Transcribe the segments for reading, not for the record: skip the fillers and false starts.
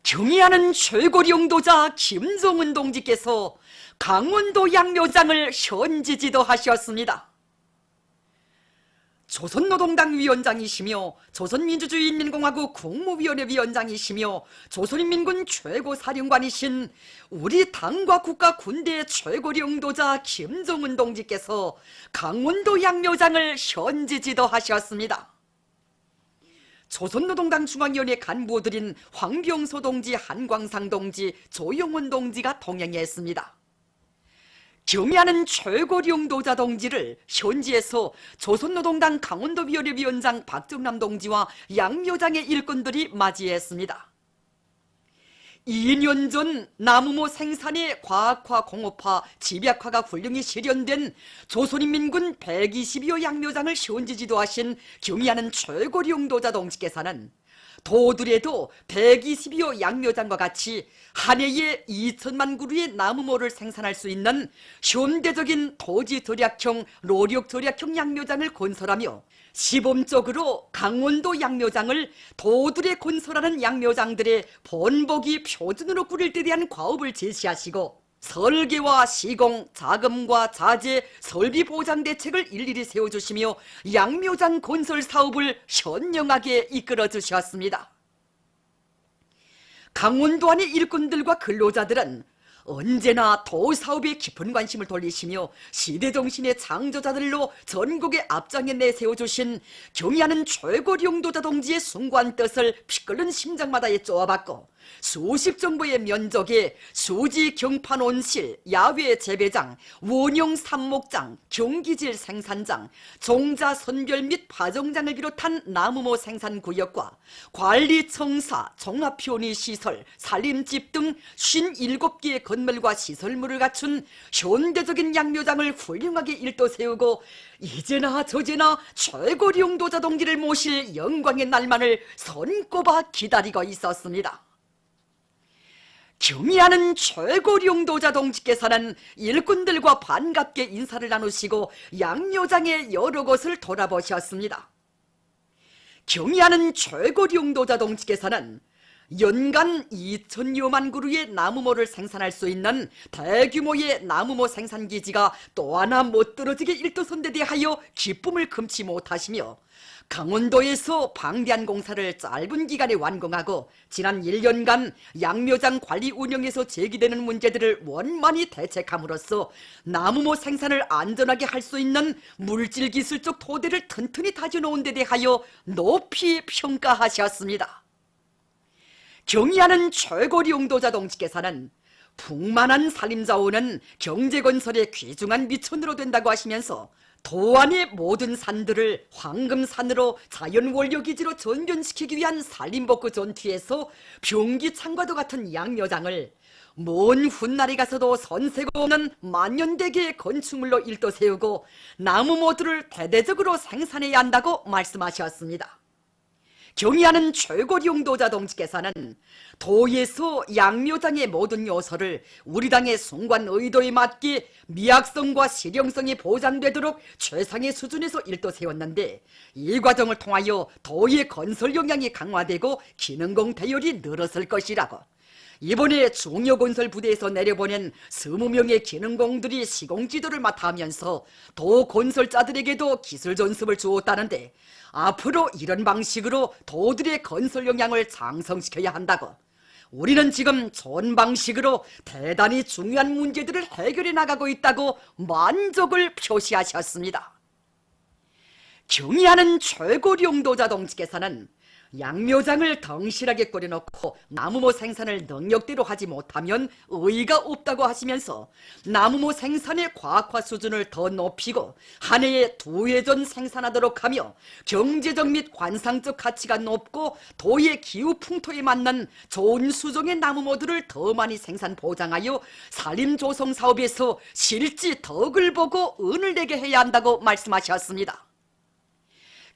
경의하는 최고 용도자 김정은 동지께서 강원도 양묘장을 현지 지도하셨습니다. 조선노동당 위원장이시며 조선민주주의인민공화국 국무위원회 위원장이시며 조선인민군 최고사령관이신 우리 당과 국가 군대의 최고 용도자 김정은 동지께서 강원도 양묘장을 현지 지도하셨습니다. 조선노동당 중앙위원회 간부들인 황병소 동지, 한광상 동지, 조영원 동지가 동행했습니다. 경의하는 최고 용도자 동지를 현지에서 조선노동당 강원도위원회 위원장 박정남 동지와 양묘장의 일꾼들이 맞이했습니다. 2년 전 나무모 생산의 과학화, 공업화, 집약화가 훌륭히 실현된 조선인민군 122호 양묘장을 현지 지도하신 경의하는 최고 용도자 동지께서는 도들에도 122호 양묘장과 같이 한 해에 2천만 그루의 나무모를 생산할 수 있는 현대적인 토지절약형, 로력절약형 양묘장을 건설하며 시범적으로 강원도 양묘장을 도들에 건설하는 양묘장들의 본보기 표준으로 꾸릴 때 대한 과업을 제시하시고 설계와 시공, 자금과 자재, 설비 보장 대책을 일일이 세워주시며 양묘장 건설 사업을 현명하게 이끌어 주셨습니다. 강원도 안의 일꾼들과 근로자들은 언제나 도사업에 깊은 관심을 돌리시며 시대정신의 창조자들로 전국의 앞장에 내세워주신 경의하는 최고 용도자 동지의 숭고한 뜻을 피 끓는 심장마다에 쪼아받고 수십 정보의 면적에 수지 경판 온실, 야외 재배장, 원형 삽목장, 경기질 생산장, 종자 선별 및 파종장을 비롯한 나무모 생산구역과 관리 청사, 종합편의 시설, 살림집 등 57개의 건물과 시설물을 갖춘 현대적인 양묘장을 훌륭하게 일도 세우고 이제나 저제나 최고 용도자 동지를 모실 영광의 날만을 손꼽아 기다리고 있었습니다. 경의하는 최고 용도자 동지께서는 일꾼들과 반갑게 인사를 나누시고 양묘장의 여러 곳을 돌아보셨습니다. 경의하는 최고 용도자 동지께서는 연간 2천여만 그루의 나무모를 생산할 수 있는 대규모의 나무모 생산기지가 또 하나 못 떨어지게 일도선에 대하여 기쁨을 금치 못하시며 강원도에서 방대한 공사를 짧은 기간에 완공하고 지난 1년간 양묘장 관리 운영에서 제기되는 문제들을 원만히 대책함으로써 나무모 생산을 안전하게 할 수 있는 물질기술적 토대를 튼튼히 다져놓은 데 대하여 높이 평가하셨습니다. 경의하는 최고 용도자 동지께서는 풍만한 산림자원은 경제건설의 귀중한 미천으로 된다고 하시면서 도안의 모든 산들을 황금산으로 자연원료기지로 전변시키기 위한 산림복구 전투에서 병기창과도 같은 양묘장을 먼 훗날에 가서도 선세가 없는 만년대계의 건축물로 일도 세우고 나무 모두를 대대적으로 생산해야 한다고 말씀하셨습니다. 경의하는 최고 용도자 동지께서는 도에서 양묘장의 모든 요소를 우리 당의 숭고한 의도에 맞게 미학성과 실용성이 보장되도록 최상의 수준에서 일도 세웠는데 이 과정을 통하여 도의 건설 역량이 강화되고 기능공 대열이 늘었을 것이라고 이번에 중요건설 부대에서 내려보낸 20명의 기능공들이 시공지도를 맡아 하면서 도 건설자들에게도 기술 전습을 주었다는데 앞으로 이런 방식으로 도들의 건설 역량을 장성시켜야 한다고 우리는 지금 좋은 방식으로 대단히 중요한 문제들을 해결해 나가고 있다고 만족을 표시하셨습니다. 경의하는 최고 용도자 동지께서는 양묘장을 덩실하게 꾸려놓고 나무모 생산을 능력대로 하지 못하면 의의가 없다고 하시면서 나무모 생산의 과학화 수준을 더 높이고 한 해에 2회 생산하도록 하며 경제적 및 관상적 가치가 높고 도의 기후 풍토에 맞는 좋은 수종의 나무모들을 더 많이 생산 보장하여 산림조성 사업에서 실지 덕을 보고 은을 내게 해야 한다고 말씀하셨습니다.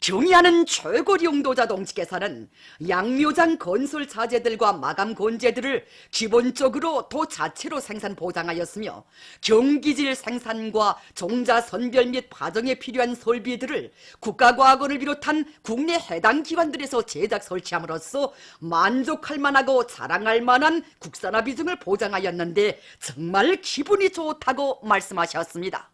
경의하는 최고리 용도자 동지께서는 양묘장 건설 자재들과 마감 건재들을 기본적으로 도 자체로 생산 보장하였으며 경기질 생산과 종자 선별 및 파정에 필요한 설비들을 국가과학원을 비롯한 국내 해당 기관들에서 제작 설치함으로써 만족할 만하고 자랑할 만한 국산화 비중을 보장하였는데 정말 기분이 좋다고 말씀하셨습니다.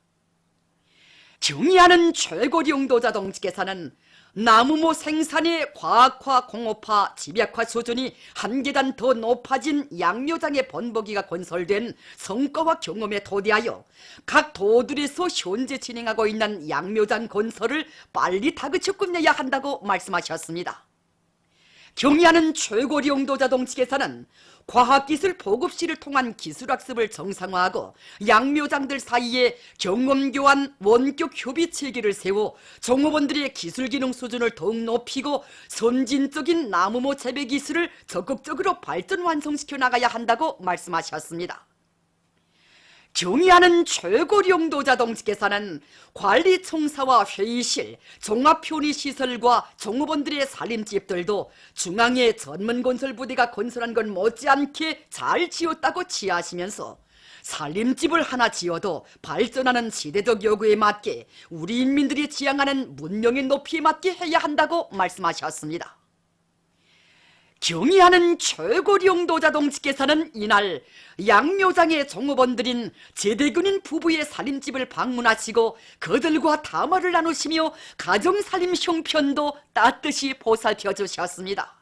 경의하는 최고리 용도자 동지께서는 나무모 생산의 과학화, 공업화, 집약화 수준이 한 계단 더 높아진 양묘장의 번복이가 건설된 성과와 경험에 토대하여 각 도들에서 현재 진행하고 있는 양묘장 건설을 빨리 다그쳐 끝내야 한다고 말씀하셨습니다. 경의하는 최고리 용도자 동지께서는 과학기술 보급시를 통한 기술학습을 정상화하고 양묘장들 사이에 경험교환 원격 협의 체계를 세워 종업원들의 기술기능 수준을 더욱 높이고 선진적인 나무모 재배 기술을 적극적으로 발전 완성시켜 나가야 한다고 말씀하셨습니다. 경의하는 최고리 용도자 동지께서는 관리청사와 회의실, 종합편의시설과 종업원들의 살림집들도 중앙의 전문건설부대가 건설한 건 못지않게 잘 지었다고 지하시면서 살림집을 하나 지어도 발전하는 시대적 요구에 맞게 우리 인민들이 지향하는 문명의 높이에 맞게 해야 한다고 말씀하셨습니다. 경의하는 최고리 용도자 동지께서는 이날 양묘장의 종업원들인 제대군인 부부의 살림집을 방문하시고 그들과 담화를 나누시며 가정살림 형편도 따뜻이 보살펴 주셨습니다.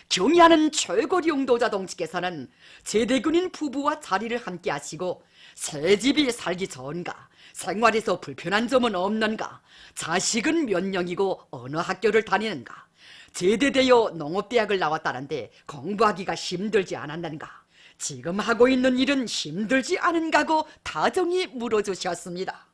경의하는 최고리 용도자 동지께서는 제대군인 부부와 자리를 함께 하시고 새 집이 살기 좋은가, 생활에서 불편한 점은 없는가, 자식은 몇 명이고 어느 학교를 다니는가, 제대되어 농업대학을 나왔다는데 공부하기가 힘들지 않았는가, 지금 하고 있는 일은 힘들지 않은가고 다정히 물어주셨습니다.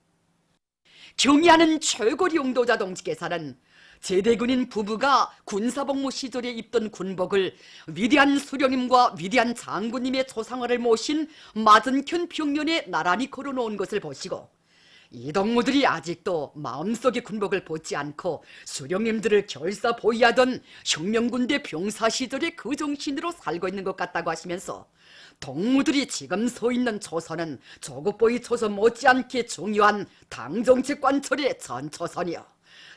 경의하는 최고리 용도자 동지께서는 제대군인 부부가 군사복무 시절에 입던 군복을 위대한 수령님과 위대한 장군님의 초상화를 모신 맞은편 벽면에 나란히 걸어놓은 것을 보시고 이 동무들이 아직도 마음속에 군복을 벗지 않고 수령님들을 결사 보위하던 혁명군대 병사 시절의 그 정신으로 살고 있는 것 같다고 하시면서 동무들이 지금 서 있는 초선은 조국보위 초선 못지않게 중요한 당정책 관철의 전초선이요,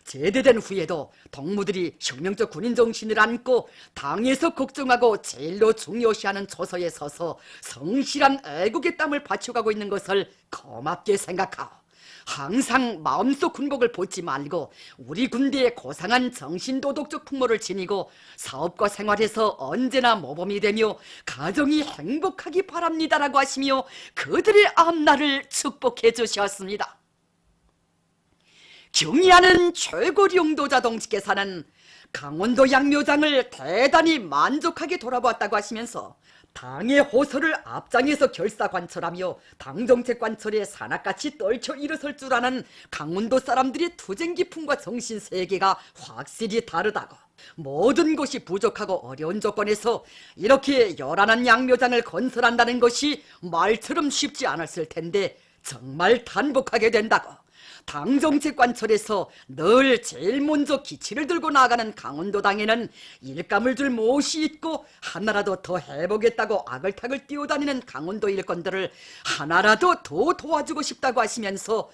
제대된 후에도 동무들이 혁명적 군인 정신을 안고 당에서 걱정하고 제일로 중요시하는 초서에 서서 성실한 애국의 땀을 바쳐가고 있는 것을 고맙게 생각하오. 항상 마음속 군복을 벗지 말고 우리 군대의 고상한 정신도덕적 풍모를 지니고 사업과 생활에서 언제나 모범이 되며 가정이 행복하기 바랍니다라고 하시며 그들의 앞날을 축복해 주셨습니다. 경의하는 최고리 용도자 동지께서는 강원도 양묘장을 대단히 만족하게 돌아보았다고 하시면서 당의 호소를 앞장에서 결사관철하며 당정책 관철에 사납같이 떨쳐 일어설 줄 아는 강원도 사람들의 투쟁 기품과 정신 세계가 확실히 다르다고, 모든 것이 부족하고 어려운 조건에서 이렇게 요란한 양묘장을 건설한다는 것이 말처럼 쉽지 않았을 텐데 정말 단복하게 된다고, 당정책 관철에서 늘 제일 먼저 기치를 들고 나아가는 강원도 당에는 일감을 줄 못이 있고 하나라도 더 해보겠다고 아글타글 뛰어다니는 강원도 일꾼들을 하나라도 더 도와주고 싶다고 하시면서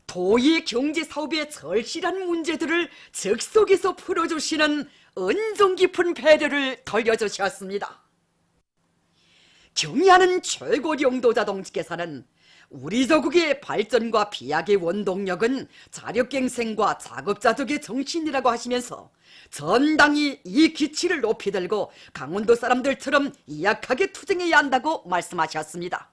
도의 경제사업의 절실한 문제들을 즉석에서 풀어주시는 은정 깊은 배려를 돌려주셨습니다. 경의하는 최고리 용도자 동지께서는 우리 조국의 발전과 비약의 원동력은 자력갱생과 작업자족의 정신이라고 하시면서 전당이 이 기치를 높이 들고 강원도 사람들처럼 이약하게 투쟁해야 한다고 말씀하셨습니다.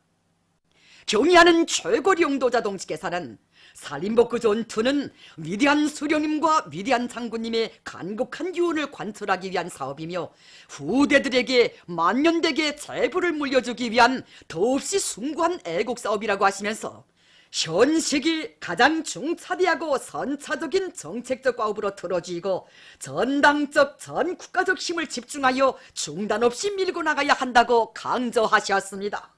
경의하는 최고리 용도자 동지께서는 살림복구 전투는 위대한 수령님과 위대한 장군님의 간곡한 유언을 관철하기 위한 사업이며 후대들에게 만년되게 재부를 물려주기 위한 더없이 숭고한 애국사업이라고 하시면서 현 시기 가장 중차대하고 선차적인 정책적 과업으로 틀어지고 전당적 전국가적 힘을 집중하여 중단 없이 밀고 나가야 한다고 강조하셨습니다.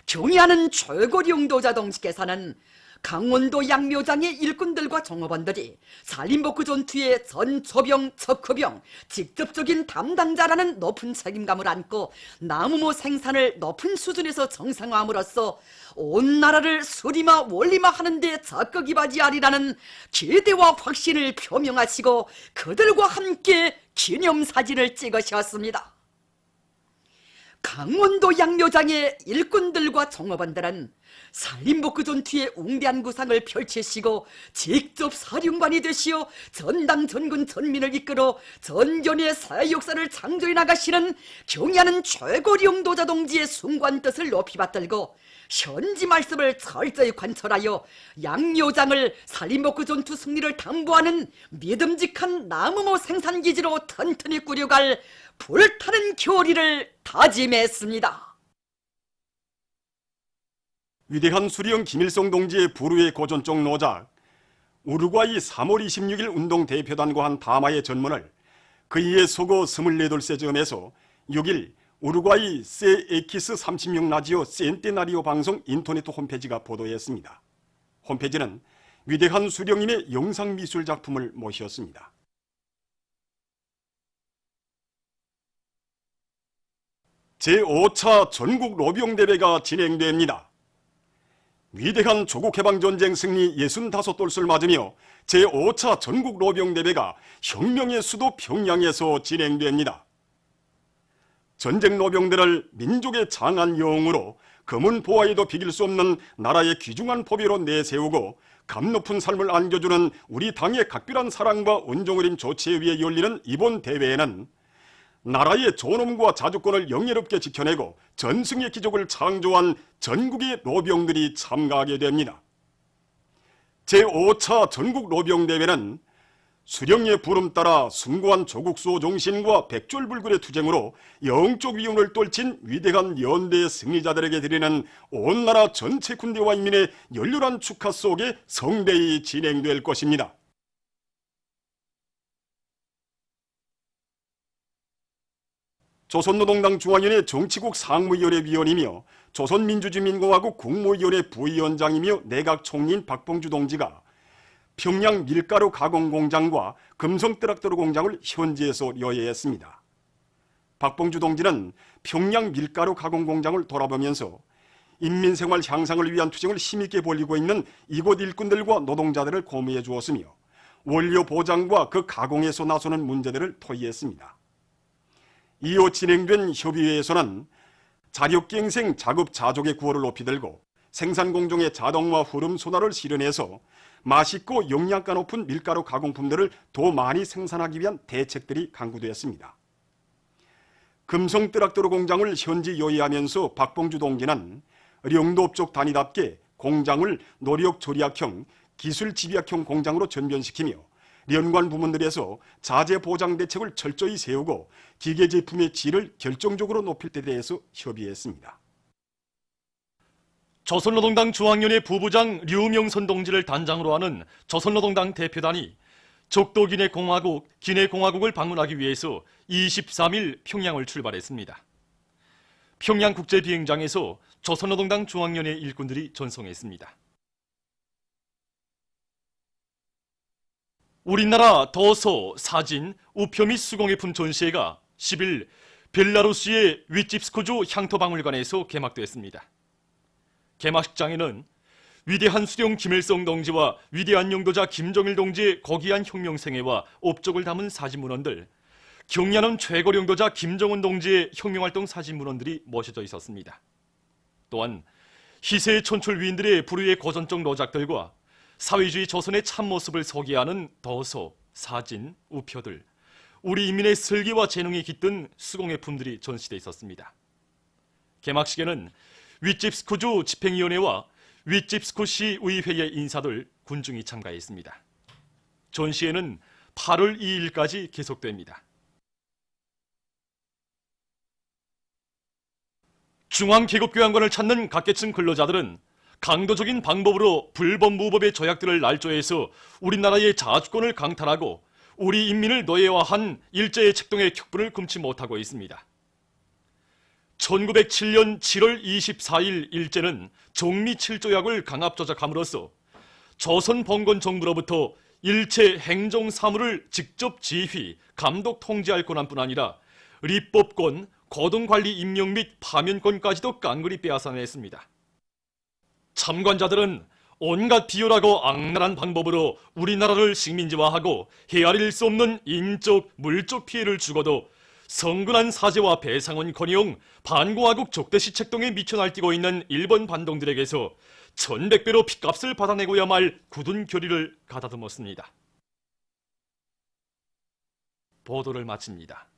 경의하는 최고리 용도자 동지께서는 강원도 양묘장의 일꾼들과 종업원들이 살림복구 전투의 전 초병, 척후병, 직접적인 담당자라는 높은 책임감을 안고 나무모 생산을 높은 수준에서 정상화함으로써 온 나라를 수리마 원리마 하는 데 적극 이바지하리라는 기대와 확신을 표명하시고 그들과 함께 기념사진을 찍으셨습니다. 강원도 양묘장의 일꾼들과 종업원들은 살림복구 전투의 웅대한 구상을 펼치시고 직접 사령관이 되시어 전당 전군 전민을 이끌어 전견의 새 역사를 창조해 나가시는 경의하는 최고 령도자 동지의 숭고한 뜻을 높이 받들고 현지 말씀을 철저히 관철하여 양묘장을 살림복구 전투 승리를 담보하는 믿음직한 나무모 생산기지로 튼튼히 꾸려갈 불타는 교리를 다짐했습니다. 위대한 수령 김일성 동지의 불후의 고전적 노작, 우루과이 3월 26일 운동 대표단과 한 담화의 전문을 그이의 서거 24돌세 점에서 6일 우루과이 CX 36 라디오 센테나리오 방송 인터넷 홈페이지가 보도했습니다. 홈페이지는 위대한 수령님의 영상미술 작품을 모셨습니다. 제5차 전국 로병대회가 진행됩니다. 위대한 조국해방전쟁 승리 65돌을 맞으며 제5차 전국 로병대회가 혁명의 수도 평양에서 진행됩니다. 전쟁 로병들을 민족의 장한 영웅으로 검은 보아에도 비길 수 없는 나라의 귀중한 포배로 내세우고 감 높은 삶을 안겨주는 우리 당의 각별한 사랑과 은종을 인 조치에 의해 열리는 이번 대회에는 나라의 존엄과 자주권을 영예롭게 지켜내고 전승의 기적을 창조한 전국의 로병들이 참가하게 됩니다. 제5차 전국 로병대회는 수령의 부름 따라 숭고한 조국 수호 정신과 백졸불굴의 투쟁으로 영적 위훈을 떨친 위대한 연대의 승리자들에게 드리는 온 나라 전체 군대와 인민의 열렬한 축하 속에 성대히 진행될 것입니다. 조선노동당 중앙위원회 정치국 상무위원회 위원이며 조선민주주의민공화국 국무위원회 부위원장이며 내각총리인 박봉주 동지가 평양 밀가루 가공공장과 금성트락터르 공장을 현지에서 여행했습니다. 박봉주 동지는 평양 밀가루 가공공장을 돌아보면서 인민생활 향상을 위한 투쟁을 힘있게 벌이고 있는 이곳 일꾼들과 노동자들을 고무해 주었으며 원료 보장과 그 가공에서 나서는 문제들을 토의했습니다. 이후 진행된 협의회에서는 자력갱생 작업자족의 구호를 높이 들고 생산공정의 자동화 흐름 순환을 실현해서 맛있고 영양가 높은 밀가루 가공품들을 더 많이 생산하기 위한 대책들이 강구되었습니다. 금성트락터르 공장을 현지 요회하면서 박봉주 동지는 영도업적 단위답게 공장을 노력절약형, 기술집약형 공장으로 전변시키며 연관 부문들에서 자재 보장 대책을 철저히 세우고 기계 제품의 질을 결정적으로 높일 데 대해서 협의했습니다. 조선노동당 중앙위원회 부부장 류명선 동지를 단장으로 하는 조선노동당 대표단이 적도 기내공화국을 방문하기 위해서 23일 평양을 출발했습니다. 평양국제비행장에서 조선노동당 중앙위원회 일꾼들이 전송했습니다. 우리나라 더서, 사진, 우표 및 수공예품 전시회가 10일 벨라루스의 위집스코주 향토박물관에서 개막됐습니다. 개막식장에는 위대한 수령 김일성 동지와 위대한 영도자 김정일 동지의 고귀한 혁명 생애와 업적을 담은 사진문헌들, 경의하는 최고 영도자 김정은 동지의 혁명활동 사진문헌들이 모셔져 있었습니다. 또한 희세의 천출 위인들의 불후의 고전적 노작들과 사회주의 조선의 참모습을 소개하는 도서, 사진, 우표들, 우리 인민의 슬기와 재능이 깃든 수공예품들이 전시되어 있었습니다. 개막식에는 위집스코주 집행위원회와 위집스코시 의회의 인사들, 군중이 참가했습니다. 전시회는 8월 2일까지 계속됩니다. 중앙계급교양관을 찾는 각계층 근로자들은 강도적인 방법으로 불법무법의 조약들을 날조해서 우리나라의 자주권을 강탈하고 우리 인민을 노예화한 일제의 책동의 격분을 금치 못하고 있습니다. 1907년 7월 24일 일제는 정미 7조약을 강압 조작함으로써 조선 봉건 정부로부터 일체 행정 사무를 직접 지휘, 감독 통제할 권한뿐 아니라立법권, 고등관리 임명 및 파면권까지도 깡그리 빼앗아냈습니다. 참관자들은 온갖 비열하고 악랄한 방법으로 우리나라를 식민지화하고 헤아릴 수 없는 인적, 물적 피해를 주고도 성근한 사죄와 배상은커녕 반공화국 적대시 책동에 미쳐 날뛰고 있는 일본 반동들에게서 1100배로 핏값을 받아내고야 말 굳은 결의를 가다듬었습니다. 보도를 마칩니다.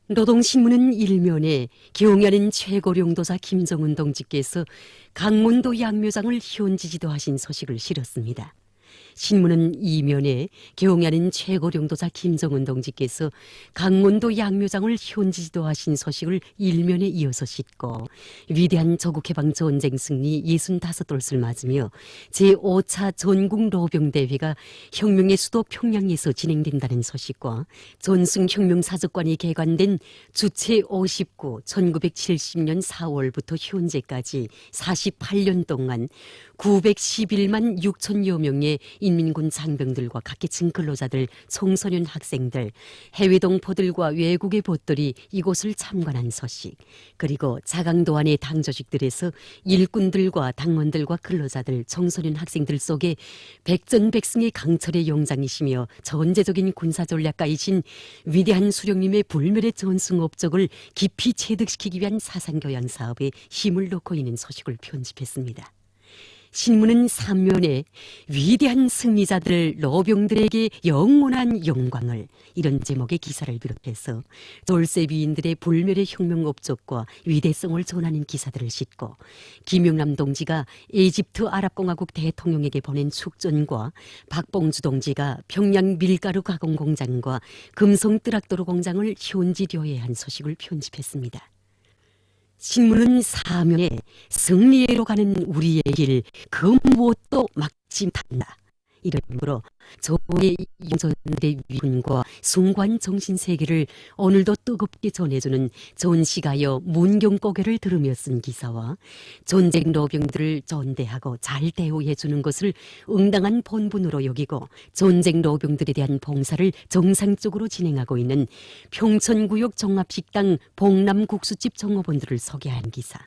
노동신문은 일면에 경야는 최고령도사 김정은 동지께서 강원도 양묘장을 현지지도하신 소식을 실었습니다. 신문은 이면에 경야는 최고령도사 김정은 동지께서 강원도 양묘장을 현지지도하신 소식을 일면에 이어서 싣고 위대한 조국해방 전쟁 승리 65돌을 맞으며 제5차 전국 로병대회가 혁명의 수도 평양에서 진행된다는 소식과 전승혁명사적관이 개관된 주체 59 1970년 4월부터 현재까지 48년 동안 911만 6천여 명의 인민군 장병들과 각계층 근로자들, 청소년 학생들, 해외 동포들과 외국의 벗들이 이곳을 참관한 소식, 그리고 자강도안의 당조직들에서 일꾼들과 당원들과 근로자들, 청소년 학생들 속에 백전백승의 강철의 용장이시며 전제적인 군사전략가이신 위대한 수령님의 불멸의 전승 업적을 깊이 체득시키기 위한 사상교양 사업에 힘을 놓고 있는 소식을 편집했습니다. 신문은 3면에 위대한 승리자들 노병들에게 영원한 영광을, 이런 제목의 기사를 비롯해서 돌쇠비인들의 불멸의 혁명 업적과 위대성을 전하는 기사들을 싣고 김영남 동지가 이집트 아랍공화국 대통령에게 보낸 축전과 박봉주 동지가 평양 밀가루 가공 공장과 금성 뜨락도로 공장을 현지 료해한 소식을 편집했습니다. 신문은 사면에 승리로 가는 우리의 길 그 무엇도 막지 못한다, 이런 이유로 조의 영전대 위군과 숭고한 정신세계를 오늘도 뜨겁게 전해주는 전시가여 문경고개를 들으며 쓴 기사와 전쟁 로병들을 존대하고 잘 대우해주는 것을 응당한 본분으로 여기고 전쟁 로병들에 대한 봉사를 정상적으로 진행하고 있는 평천구역 종합식당 봉남국수집 종업원들을 소개한 기사,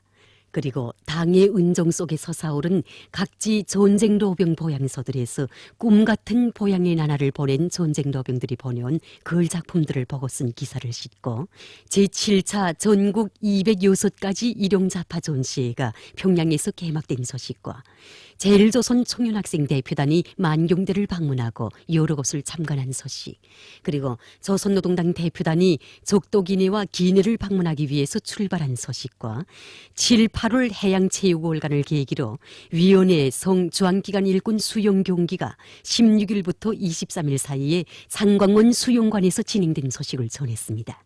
그리고 당의 은정 속에 솟아오른 각지 전쟁 로병 보양소들에서 꿈같은 보양의 나날을 보낸 전쟁 로병들이 보내온 글 작품들을 보고 쓴 기사를 싣고 제7차 전국 206가지 일용자파 전시회가 평양에서 개막된 소식과 제일조선 청년학생 대표단이 만경대를 방문하고 여러 곳을 참관한 소식, 그리고 조선노동당 대표단이 적도기내와 기내를 방문하기 위해서 출발한 소식과 7, 8월 해양체육월간을 계기로 위원회 성주한기간 일군 수영 경기가 16일부터 23일 사이에 상광원 수영관에서 진행된 소식을 전했습니다.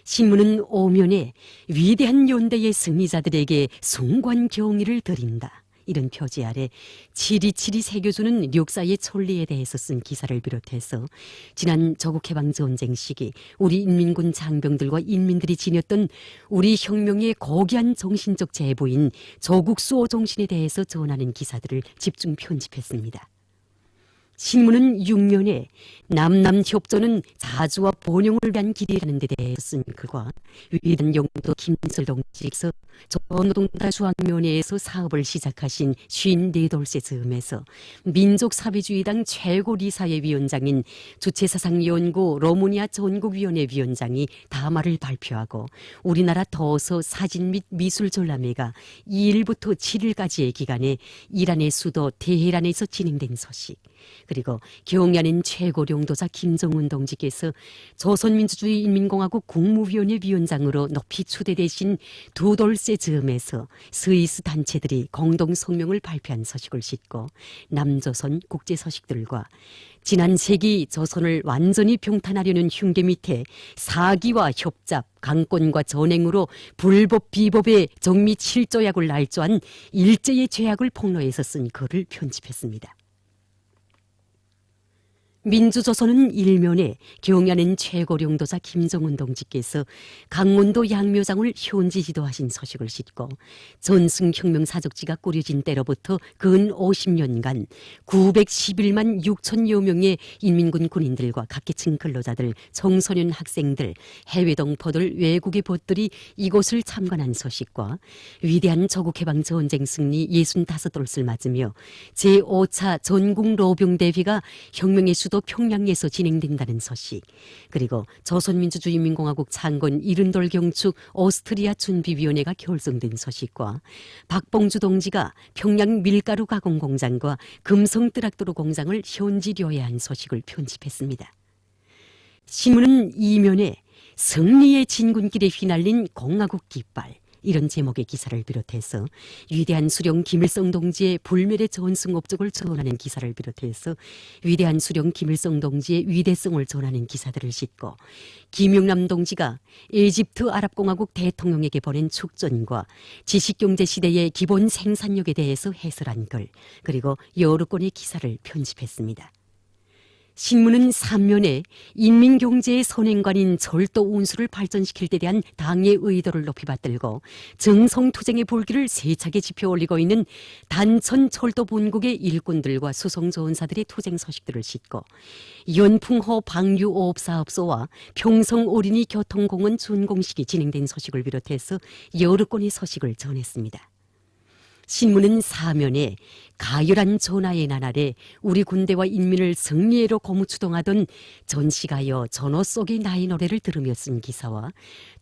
신문은 오면에 위대한 연대의 승리자들에게 숭고한 경의를 드린다, 이런 표지 아래 치리치리 새겨주는 역사의 천리에 대해서 쓴 기사를 비롯해서 지난 조국해방전쟁 시기 우리 인민군 장병들과 인민들이 지녔던 우리 혁명의 고귀한 정신적 제보인 조국수호 정신에 대해서 전하는 기사들을 집중 편집했습니다. 신문은 6년에 남남협조는 자주와 번영을 위한 길이라는 데 대해서 쓴 글과 위대한 영도 김철 동지께서 조노동당 수학면회에서 사업을 시작하신 54돌째 즈음에서 민족사회주의당 최고리사회 위원장인 주체사상연구 로무니아 전국위원회 위원장이 담화를 발표하고 우리나라 더서 사진 및 미술 전람회가 2일부터 7일까지의 기간에 이란의 수도 테헤란에서 진행된 소식, 그리고 경야는 최고령도자 김정은 동지께서 조선민주주의인민공화국 국무위원회 위원장으로 높이 추대되신 두 돌세 즈음에서 스위스 단체들이 공동 성명을 발표한 서식을 싣고 남조선 국제 서식들과 지난 세기 조선을 완전히 병탄하려는 흉계 밑에 사기와 협잡, 강권과 전행으로 불법 비법의 정미 7조약을 날조한 일제의 죄악을 폭로해서 쓴 글을 편집했습니다. 민주조선은 일면에 경야는 최고령도자 김정은 동지께서 강원도 양묘장을 현지 지도하신 서식을 싣고 전승혁명 사족지가 꾸려진 때로부터 근 50년간 911만 6천여 명의 인민군 군인들과 각계층 근로자들, 청소년 학생들, 해외 동포들, 외국의 벗들이 이곳을 참관한 서식과 위대한 조국해방 전쟁 승리 65돌을 맞으며 제5차 전국 로병대회가 혁명의 수도 평양에서 진행된다는 소식, 그리고 조선민주주의인민공화국 창건 70돌 경축 오스트리아 준비위원회가 결성된 소식과 박봉주 동지가 평양 밀가루 가공 공장과 금성 뜨락도로 공장을 현지 료해한 소식을 편집했습니다. 신문은 이면에 승리의 진군길에 휘날린 공화국 깃발, 이런 제목의 기사를 비롯해서 위대한 수령 김일성 동지의 불멸의 전승 업적을 전하는 기사를 비롯해서 위대한 수령 김일성 동지의 위대성을 전하는 기사들을 싣고 김영남 동지가 이집트 아랍공화국 대통령에게 보낸 축전과 지식경제 시대의 기본 생산력에 대해서 해설한 글, 그리고 여러 건의 기사를 편집했습니다. 신문은 3면에 인민경제의 선행관인 철도 운수를 발전시킬 데 대한 당의 의도를 높이 받들고 정성투쟁의 볼기를 세차게 지펴 올리고 있는 단천 철도 본국의 일꾼들과 수송조원사들의 투쟁 소식들을 싣고 연풍호 방류오업사업소와 평성 어린이 교통공원 준공식이 진행된 소식을 비롯해서 여러 건의 소식을 전했습니다. 신문은 사면에 가열한 전하의 나날에 우리 군대와 인민을 승리해로 고무추동하던 전시가요 전호 속의 나의 노래를 들으며 쓴 기사와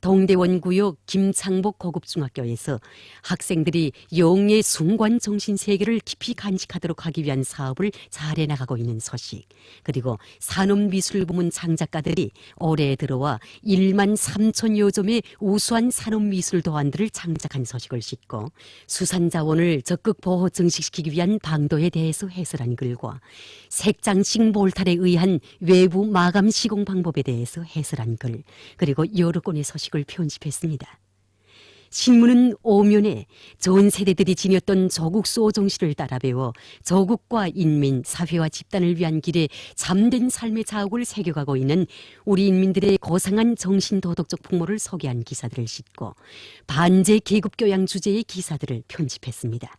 동대원 구역 김창복 고급중학교에서 학생들이 영의 순관 정신 세계를 깊이 간직하도록 하기 위한 사업을 잘 해나가고 있는 소식, 그리고 산업미술부문 창작가들이 올해 들어와 1만 3천여 점의 우수한 산업미술 도안들을 창작한 소식을 싣고 수산자원을 적극 보호 증식시키기 위한 방도에 대해서 해설한 글과 색장식 몰탈에 의한 외부 마감 시공 방법에 대해서 해설한 글, 그리고 여러 건의 소식을 편집했습니다. 신문은 오면에 전 세대들이 지녔던 조국 수호 정신을 따라 배워 조국과 인민, 사회와 집단을 위한 길에 참된 삶의 자욱을 새겨가고 있는 우리 인민들의 고상한 정신도덕적 풍모를 소개한 기사들을 싣고 반제 계급교양 주제의 기사들을 편집했습니다.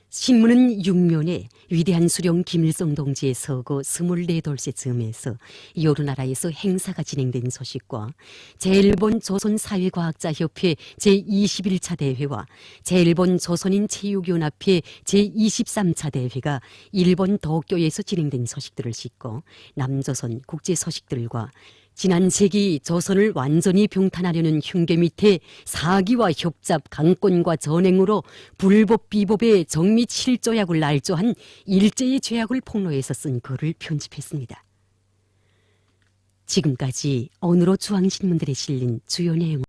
신문은 6면에 위대한 수령 김일성 동지의 서거 24돌째 즈음에서 여러 나라에서 행사가 진행된 소식과 제1본 조선사회과학자협회 제21차 대회와 제1본 조선인 체육연합회 제23차 대회가 일본 도쿄에서 진행된 소식들을 싣고 남조선 국제 소식들과 지난 세기 조선을 완전히 병탄하려는 흉계 밑에 사기와 협잡, 강권과 전행으로 불법 비법의 정미 7조약을 날조한 일제의 죄악을 폭로해서 쓴 글을 편집했습니다. 지금까지 오늘로 중앙신문들에 실린 주요 내용